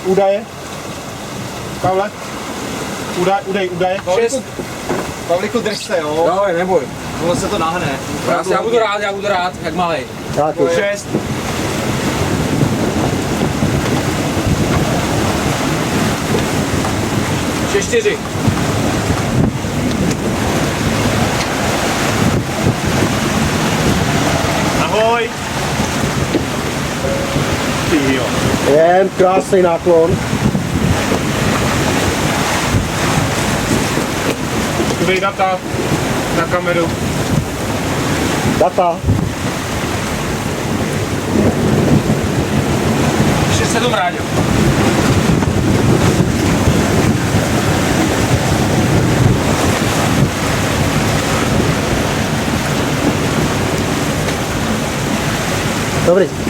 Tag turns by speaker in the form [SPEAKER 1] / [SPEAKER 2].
[SPEAKER 1] údaje. Pavle? Údaje.
[SPEAKER 2] 6. Pavlíku, drž se, jo?
[SPEAKER 3] Jo, neboj.
[SPEAKER 2] Ono se to nahne.
[SPEAKER 3] Já budu rád, jak malej.
[SPEAKER 1] Tak už.
[SPEAKER 2] 6.
[SPEAKER 3] Ještě 4.
[SPEAKER 2] Ahoj. Ty jo.
[SPEAKER 1] Jen krásný náklon.
[SPEAKER 2] Dej data na kameru.
[SPEAKER 1] Data.
[SPEAKER 3] 6-7 rádio.
[SPEAKER 1] Dobrý.